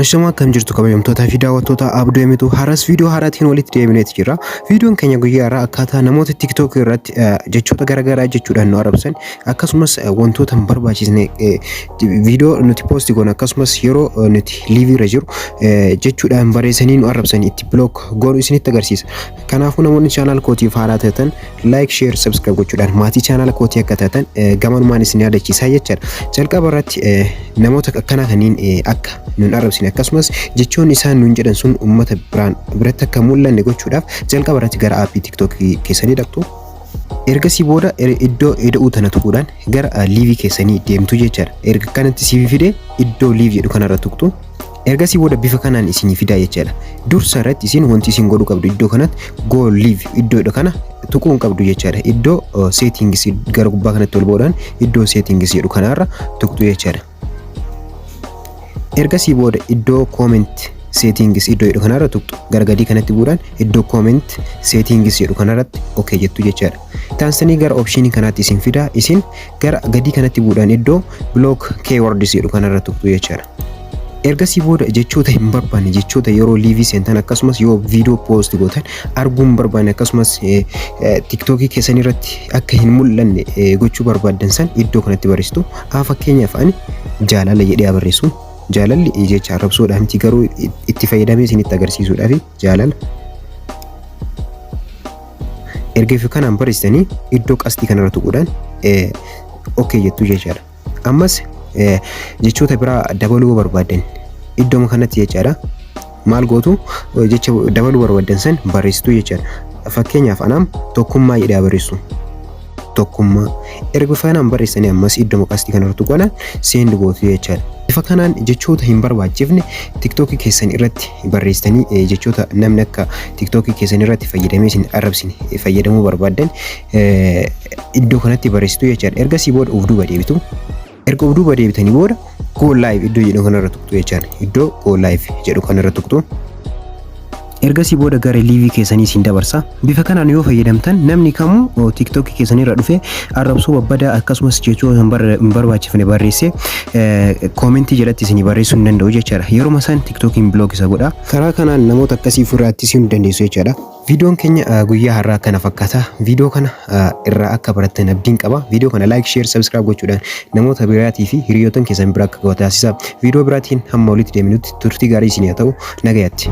Ashama kam jirtu kabajamtoota fi daawwattoota abduu himitu haras viidiyoo haaraatiin walitti deebineet jira. Viidiyoon keenya guyyaa irraa akkaataa namoota TikTok irratti jechoota garaagaraa jechuudhaan nu arrabsan akkasumas wantoota hin barbaachisne viidiyoo nuti poosti goon akkasumas yeroo nuti liivii irra jiru jechuudhaan bareessanii nu arrabsan itti block goonu isinitti agarsiisa. Kanaafuu namoonni channel kootiif haaraa taatan like, share, subscribe gochuudhaan maatii channel kootii akka taatan gamanumaan isin yaadachiisaa jechaadha. Jalqaba irratti namoota akkana kaniin akka nun arrabsine akkasumas jechoon isaan nun jedhan sun ummata biratti akka mul'anne gochuudhaaf jalqaba irratti gara aappii TikTok keessanii dhaqxu. Ergasii booda iddoo eda'uu tana tuquudhaan gara liivii keessanii deemtu jechaadha. Erga kanatti siif fide iddoo liivii jedhu kanarra tuqxu. Ergasii booda bifa kanaan isinii fidaa jechaadha. Dursa irratti isin wanti isin godhuu qabdu iddoo kanatti go live iddoo kana tuquun qabdu jechaadha. Iddoo settings gara gubbaa kanatti ol boodaan iddoo settings jedhu kanarra tuqxu jechaadha. Ergasii booda iddoo comment settings iddoo jedhu kanarra tuqxu. Gara gadii kanatti buudhaan iddoo comment settings jedhu kanarratti okay jettu jechaadha. Taansanii gara optionii kanaatti isin fidaa isin gara gadii kanatti buudhaan iddoo block keywords jedhu kanarra tuqxu jechaadha. Ergasii booda jechoota hin barbaanne jechoota yeroo liivii seentan akkasumas yoo viidiyoo poost gootan arguu hin barbaanne akkasumas TikTok keessan irratti akka hin mul'anne gochuu barbaaddan san iddoo kanatti barreessitu. Fakkeenyaaf ani jaalala jedhee barreessu. Jaalalli jecha arrabsoodhaa miti garuu itti fayyadamee isinitti agarsiisuudhaaf jaalala. Erga fi kanaan barreessitanii iddoo qastii kanarra tuquudhaan okay jettu jechaadha. Ammas jechoota biraa dabaluu barbaaddan iddoo kanatti jechaadha. Maal gootu jecha dabaluu barbaaddan san barreessitu jechaadha. Fakkeenyaaf anam tokkummaa jedhee barreessu. Tokkummaa erga kanaan barreessanii ammas iddoo qastii kanarra tuquudhaan send gootu jechaadha. Bifa kanaan jechoota hin barbaachifne TikTok keessan irratti barreessanii jechoota namni akka TikTok keessan irratti fayyadamee isin arrabsine fayyadamuu barbaaddan iddoo kanatti barreessitu jechaadha. Ergasii booda of duuba deebitu. Erga of duuba deebitanii booda go live iddoo jedhu kanarra tuqxu jechaadha. Iddoo go live jedhu kanarra tuqxu. Ergasii booda gara liivii keessanii isin dabarsa. Bifa kanaan yoo fayyadamtan namni kamuu TikTok keessanii irra dhufee arrabsoo babbadaa akkasumas jechoota hin barbaachifne barreessee koomentii jalatti isin barreessuu hin danda'u jechaadha. Yeroo isaan TikTokiin block isa godha. Karaa kanaan namoota akkasii furraatti isin dandeessu jechaadha. Viidiyoon keenya guyyaa har'aa kana fakkaata. Viidiyoo kana irraa akka barattan abdiin qaba. Viidiyoo kana like, share, subscribe gochuudhaan namoota biraatii fi hiriyootan keessan bira akka taasisa. Viidiyoo biraatiin hamma walitti deeminutti turtii gaarii isin haa ta'u nagayaatti.